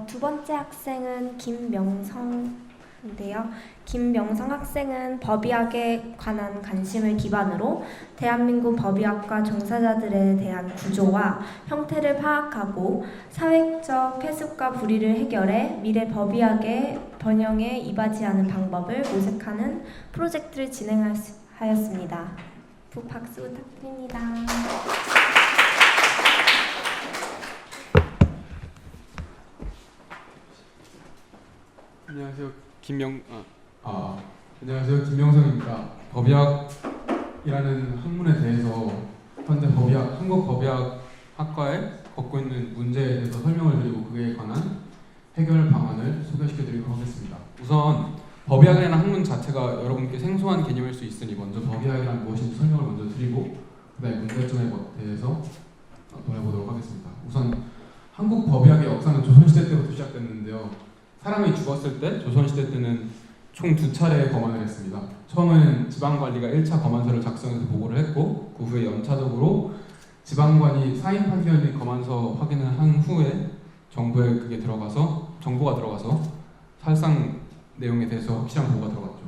두 번째 학생은 김명성인데요. 김명성 학생은 법의학에 관한 관심을 기반으로 대한민국 법의학과 종사자들에 대한 구조와 형태를 파악하고 사회적 해석과 불의를 해결해 미래 법의학의 번영에 이바지하는 방법을 모색하는 프로젝트를 진행하였습니다. 박수 부탁드립니다. 안녕하세요. 안녕하세요. 김명성입니다. 법의학이라는 학문에 대해서 현재 한국 법의학학과에 겪고 있는 문제에 대해서 설명을 드리고 그에 관한 해결 방안을 소개시켜드리도록 하겠습니다. 우선 법의학이라는 학문 자체가 여러분께 생소한 개념일 수 있으니 먼저 법의학이란 무엇인지 설명을 먼저 드리고 그다음에 문제점에 대해서 논해보도록 하겠습니다. 우선 한국 법의학의 역사는 조선시대 때부터 시작됐는데요. 사람이 죽었을 때 조선시대 때는 총 2차례 검안을 했습니다. 처음에는 지방관리가 1차 검안서를 작성해서 보고를 했고 그 후에 연차적으로 지방관이 사인 판결 및 검안서 확인을 한 후에 정보가 들어가서 사실상 내용에 대해서 확실한 보고가 들어갔죠.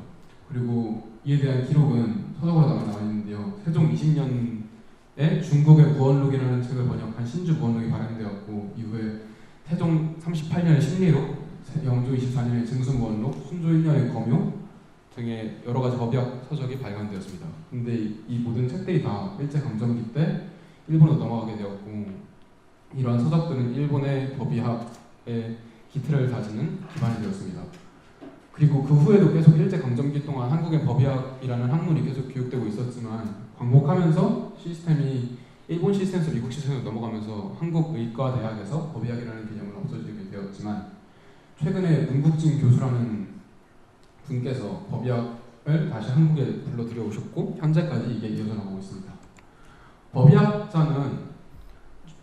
그리고 이에 대한 기록은 서적으로 나와 있는데요. 세종 20년에 중국의 무언록이라는 책을 번역한 신주 무언록이 발행되었고 이후에 태종 38년의 심리록, 영조 24년의 증수무언록, 순조 1년의 검요 등의 여러 가지 법의학 서적이 발간되었습니다. 근데 이 모든 책들이 다 일제강점기 때 일본으로 넘어가게 되었고 이러한 서적들은 일본의 법의학의 기틀을 다지는 기반이 되었습니다. 그리고 그 후에도 계속 일제강점기 동안 한국의 법의학이라는 학문이 계속 교육되고 있었지만 광복하면서 시스템이 일본 시스템에서 미국 시스템으로 넘어가면서 한국의과대학에서 법의학이라는 개념은 없어지게 되었지만 최근에 문국진 교수라는 분께서 법의학을 다시 한국에 불러 들여오셨고 현재까지 이게 이어져 나가고 있습니다. 법의학자는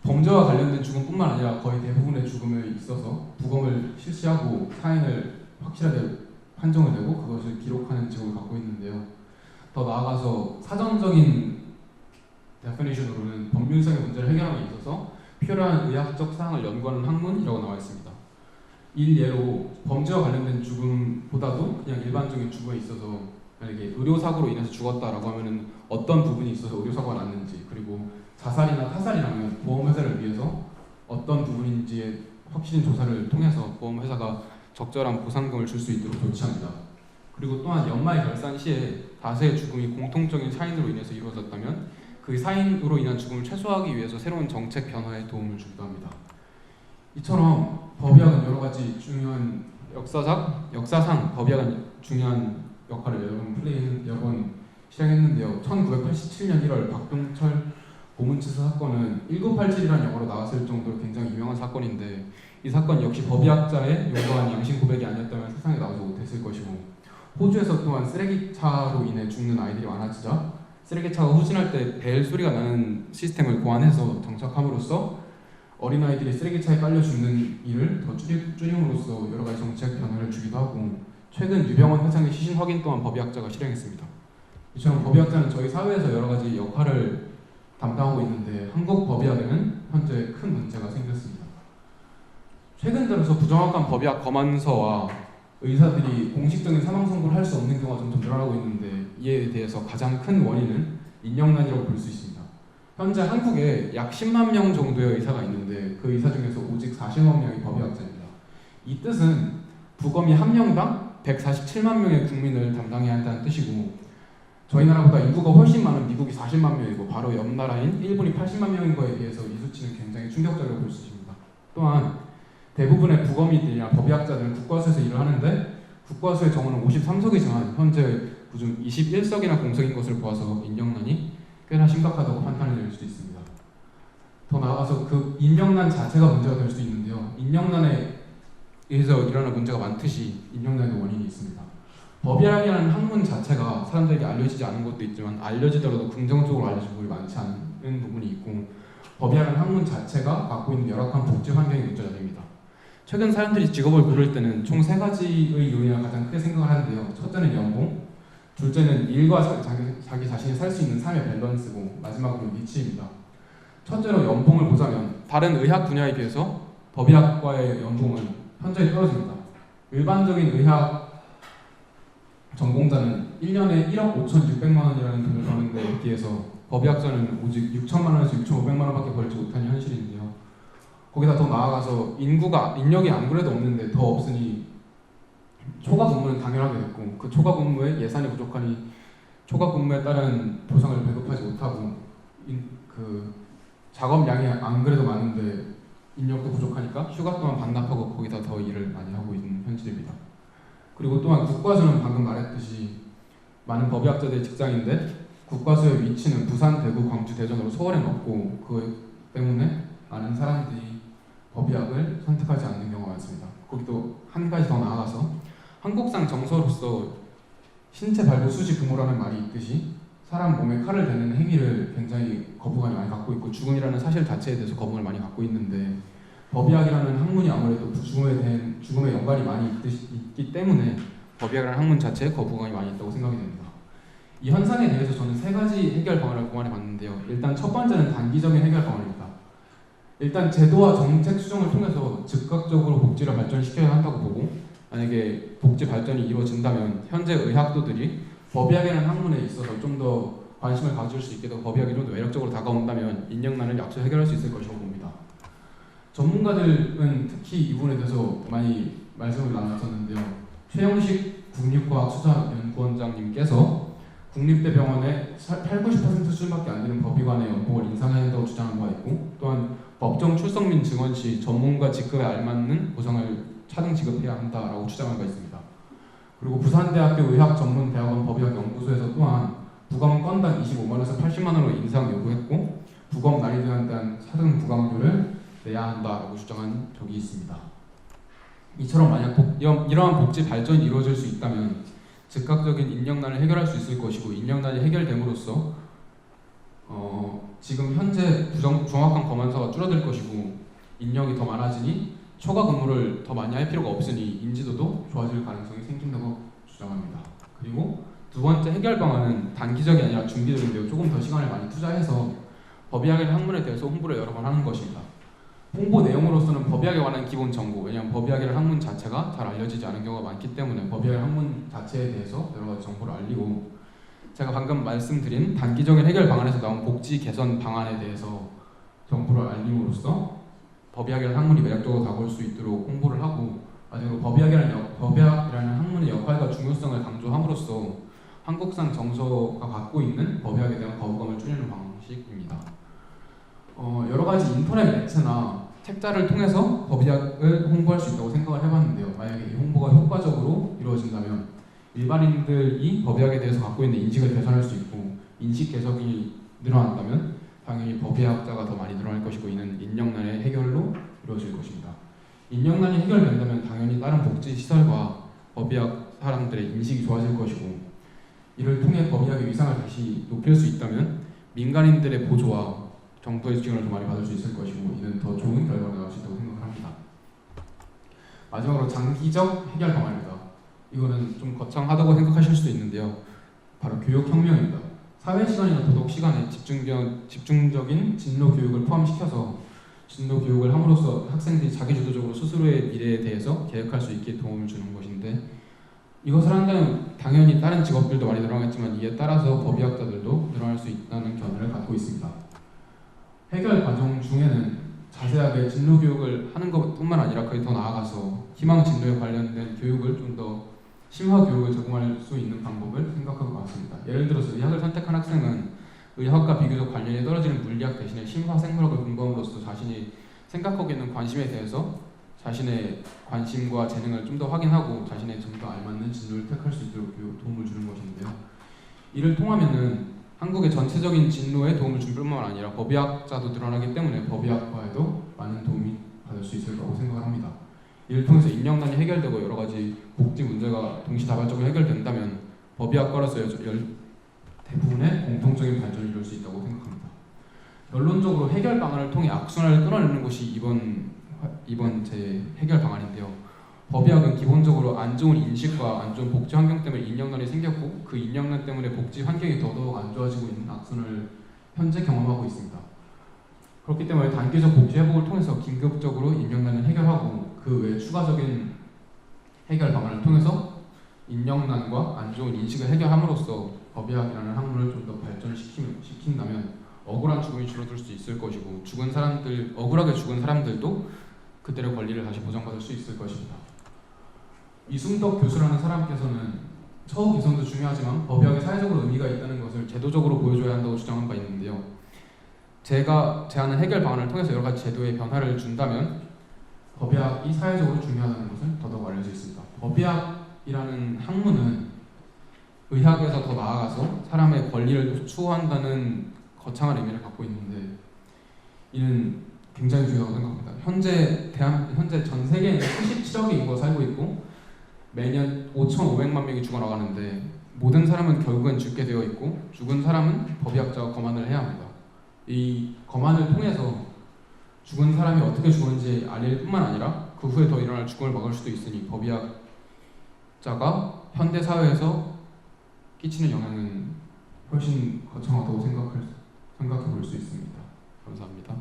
범죄와 관련된 죽음뿐만 아니라 거의 대부분의 죽음에 있어서 부검을 실시하고 사인을 확실하게 판정을 내고 그것을 기록하는 직업을 갖고 있는데요. 더 나아가서 사전적인 데피니션으로는 법률상의 문제를 해결하는 데 있어서 필요한 의학적 사항을 연구하는 학문이라고 나와 있습니다. 일예로 범죄와 관련된 죽음보다도 그냥 일반적인 죽음에 있어서 만약에 의료사고로 인해서 죽었다라고 하면은 어떤 부분이 있어서 의료사고가 났는지 그리고 자살이나 타살이라면 보험회사를 위해서 어떤 부분인지의 확실한 조사를 통해서 보험회사가 적절한 보상금을 줄 수 있도록 조치합니다. 그리고 또한 연말 결산 시에 다수의 죽음이 공통적인 사인으로 인해서 이루어졌다면 그 사인으로 인한 죽음을 최소화하기 위해서 새로운 정책 변화에 도움을 주기도 합니다. 이처럼 법의학은 여러 가지 중요한 역사상 법의학은 중요한 역할을 여러 번 실행했는데요. 1987년 1월 박동철 고문치사 사건은 1987이라는 영화로 나왔을 정도로 굉장히 유명한 사건인데 이 사건 역시 법의학자의 용감한 양심 고백이 아니었다면 세상에 나오지 못했을 것이고 호주에서 또한 쓰레기차로 인해 죽는 아이들이 많아지자 쓰레기차가 후진할 때 벨 소리가 나는 시스템을 고안해서 정착함으로써 어린아이들이 쓰레기차에 깔려 죽는 일을 더 줄임으로써 여러 가지 정책 변화를 주기도 하고 최근 유병원 회장의 시신 확인 또한 법의학자가 실행했습니다. 이처럼 법의학자는 저희 사회에서 여러 가지 역할을 담당하고 있는데 한국 법의학에는 현재 큰 문제가 생겼습니다. 최근 들어서 부정확한 법의학 검안서와 의사들이 공식적인 사망 선고를 할 수 없는 경우가 점점 늘어나고 있는데 이에 대해서 가장 큰 원인은 인력난이라고 볼 수 있습니다. 현재 한국에 약 10만 명 정도의 의사가 있는데 그 의사 중에서 오직 40만 명이 법의학자입니다. 이 뜻은 부검이 한 명당 147만 명의 국민을 담당해야 한다는 뜻이고 저희 나라보다 인구가 훨씬 많은 미국이 40만 명이고 바로 옆 나라인 일본이 80만 명인 거에 비해서 이 수치는 굉장히 충격적이라고 볼 수 있습니다. 또한 대부분의 부검의들이나 법의학자들은 국과수에서 일을 하는데 국과수의 정원은 53석이지만 현재 그중 21석이나 공석인 것을 보아서 인력난이 꽤나 심각하다고 판단을 내릴 수도 있습니다. 더 나아가서 그 인력난 자체가 문제가 될 수도 있는데요. 인력난에 의해서 일어나는 문제가 많듯이 인력난의 원인이 있습니다. 법의학이라는 학문 자체가 사람들에게 알려지지 않은 것도 있지만 알려지더라도 긍정적으로 알려진 부분이 많지 않은 부분이 있고 법의학이라는 학문 자체가 갖고 있는 열악한 복지 환경이 문제가 됩니다. 최근 사람들이 직업을 고를 때는 총 3가지의 요인을 가장 크게 생각을 하는데요. 첫째는 연봉, 둘째는 일과 자기 자신이 살 수 있는 삶의 밸런스고 마지막으로 위치입니다. 첫째로 연봉을 보자면 다른 의학 분야에 비해서 법의학과의 연봉은 현저히 떨어집니다. 일반적인 의학 전공자는 1년에 1억 5,600만 원이라는 돈을 버는 데 비해서 법의학자는 오직 6천만 원에서 6,500만 원밖에 벌지 못하는 현실인데요. 거기다 더 나아가서 인력이 안 그래도 없는데 더 없으니 초과 근무는 당연하게 됐고, 그 초과 근무에 예산이 부족하니 초과 근무에 따른 보상을 배급하지 못하고, 그 작업량이 안 그래도 많은데 인력도 부족하니까 휴가 또한 반납하고 거기다 더 일을 많이 하고 있는 현실입니다. 그리고 또한 국과수는 방금 말했듯이 많은 법의학자들의 직장인데, 국과수의 위치는 부산, 대구, 광주, 대전으로 서울에는 없고, 그 때문에 많은 사람들이 법의학을 선택하지 않는 경우가 많습니다. 거기도 한 가지 더 나아가서 한국상 정서로서 신체 발부 수지 금호라는 말이 있듯이 사람 몸에 칼을 대는 행위를 굉장히 거부감이 많이 갖고 있고, 죽음이라는 사실 자체에 대해서 거부감을 많이 갖고 있는데, 법의학이라는 학문이 아무래도 죽음에 연관이 많이 있기 때문에 법의학이라는 학문 자체에 거부감이 많이 있다고 생각이 됩니다. 이 현상에 대해서 저는 세 가지 해결 방안을 고안해 봤는데요. 일단 첫 번째는 단기적인 해결 방안입니다. 일단 제도와 정책 수정을 통해서 즉각적으로 복지를 발전시켜야 한다고 보고, 만약에 복지 발전이 이루어진다면 현재 의학도들이 법의학이라는 학문에 있어서 좀 더 관심을 가질 수 있게 되고 법의학이 좀 더 매력적으로 다가온다면 인력난을 약속 해결할 수 있을 것이라고 봅니다. 전문가들은 특히 이 부분에 대해서 많이 말씀을 나눴었는데요. 최영식 국립과학수사연구원장님께서 국립대병원의 8-90% 수준밖에 안 되는 법의관의 연봉을 인상해야 한다고 주장한 바가 있고, 또한 법정 출석 및 증언 시 전문가 직급에 알맞는 보상을 차등 지급해야 한다라고 주장한 바 있습니다. 그리고 부산대학교 의학전문대학원 법의학연구소에서 또한 부검 건당 25만 원에서 80만 원으로 인상 요구했고, 부검 난이도에 대한 차등 부강료를 내야 한다라고 주장한 적이 있습니다. 이처럼 만약 이러한 복지 발전이 이루어질 수 있다면 즉각적인 인력난을 해결할 수 있을 것이고, 인력난이 해결됨으로써 지금 현재 정확한 검안서가 줄어들 것이고, 인력이 더 많아지니 초과 근무를 더 많이 할 필요가 없으니 인지도도 좋아질 가능성이 생긴다고 주장합니다. 그리고 두 번째 해결 방안은 단기적이 아니라 중기적인데요. 조금 더 시간을 많이 투자해서 법의학이라는 학문에 대해서 홍보를 여러 번 하는 것입니다. 홍보 내용으로서는 법의학에 관한 기본 정보, 왜냐하면 법의학이라는 학문 자체가 잘 알려지지 않은 경우가 많기 때문에 법의학 학문 자체에 대해서 여러 가지 정보를 알리고, 제가 방금 말씀드린 단기적인 해결 방안에서 나온 복지 개선 방안에 대해서 정보를 알림으로써 법의학이라는 학문이 매력적으로 다가올 수 있도록 홍보를 하고, 마지막으로 법의학이라는 학문의 역할과 중요성을 강조함으로써 한국상 정서가 갖고 있는 법의학에 대한 거부감을 줄이는 방식입니다. 여러 가지 인터넷 매체나 책자를 통해서 법의학을 홍보할 수 있다고 생각을 해봤는데요. 만약에 이 홍보가 효과적으로 이루어진다면 일반인들이 법의학에 대해서 갖고 있는 인식을 개선할 수 있고, 인식 개선이 늘어난다면 당연히 법의학자가 더 많이 늘어날 것이고, 이는 인력난의 해결로 이루어질 것입니다. 인력난이 해결된다면 당연히 다른 복지 시설과 법의학 사람들의 인식이 좋아질 것이고, 이를 통해 법의학의 위상을 다시 높일 수 있다면 민간인들의 보조와 정부의 지원을 더 많이 받을 수 있을 것이고, 이는 더 좋은 결과가 나올 수 있다고 생각을 합니다. 마지막으로 장기적 해결 방안입니다. 이거는 좀 거창하다고 생각하실 수도 있는데요. 바로 교육혁명입니다. 사회시간이나 도덕시간에 집중적인 진로 교육을 포함시켜서 진로 교육을 함으로써 학생들이 자기주도적으로 스스로의 미래에 대해서 계획할 수 있게 도움을 주는 것인데, 이것을 한다면 당연히 다른 직업들도 많이 늘어나겠지만 이에 따라서 법의학자들도 늘어날 수 있다는 견해를 갖고 있습니다. 해결 과정 중에는 자세하게 진로 교육을 하는 것뿐만 아니라 거의 더 나아가서 희망 진로에 관련된 교육을 좀 더 심화 교육을 제공할 수 있는 방법을 생각하고 왔습니다. 예를 들어서 의학을 선택한 학생은 의학과 비교적 관련이 떨어지는 물리학 대신에 심화 생물학을 공부함으로써 자신이 생각하고 있는 관심에 대해서 자신의 관심과 재능을 좀 더 확인하고 자신의 좀 더 알맞는 진로를 택할 수 있도록 도움을 주는 것인데요. 이를 통하면은 한국의 전체적인 진로에 도움을 줄 뿐만 아니라 법의학자도 늘어나기 때문에 법의학과에도 많은 도움이 받을 수 있을 거라고 생각을 합니다. 이를 통해서 인력난이 해결되고 여러 가지 복지 문제가 동시다발적으로 해결된다면 법의학과로서 대부분의 공통적인 발전을 이룰 수 있다고 생각합니다. 결론적으로 해결 방안을 통해 악순환을 끊어내는 것이 이번 제 해결 방안인데요. 법의학은 기본적으로 안 좋은 인식과 안 좋은 복지 환경 때문에 인력난이 생겼고, 그 인력난 때문에 복지 환경이 더더욱 안 좋아지고 있는 악순환을 현재 경험하고 있습니다. 그렇기 때문에 단기적 복지 회복을 통해서 긴급적으로 인력난을 해결하고 그 외 추가적인 해결 방안을 통해서 인력난과 안 좋은 인식을 해결함으로써 법의학이라는 학문을 좀 더 발전시킨다면 억울한 죽음이 줄어들 수 있을 것이고 억울하게 죽은 사람들도 그들의 권리를 다시 보장받을 수 있을 것입니다. 이순덕 교수라는 사람께서는 처우 개선도 중요하지만 법의학에 사회적으로 의미가 있다는 것을 제도적으로 보여줘야 한다고 주장한 바 있는데요. 제가 제안한 해결 방안을 통해서 여러 가지 제도의 변화를 준다면 법의학이 사회적으로 중요하다는 것을 더더욱 알려져 있습니다. 법의학이라는 학문은 의학에서 더 나아가서 사람의 권리를 추구한다는 거창한 의미를 갖고 있는데 이는 굉장히 중요하다고 생각합니다. 현재 전 세계에는 77억의 인구가 살고 있고 매년 5,500만 명이 죽어나가는데 모든 사람은 결국엔 죽게 되어 있고 죽은 사람은 법의학자가 검안을 해야 합니다. 이 검안을 통해서 죽은 사람이 어떻게 죽었는지 알릴 뿐만 아니라 그 후에 더 일어날 죽음을 막을 수도 있으니 법의학자가 현대 사회에서 끼치는 영향은 훨씬 거창하다고 생각해 볼 수 있습니다. 감사합니다.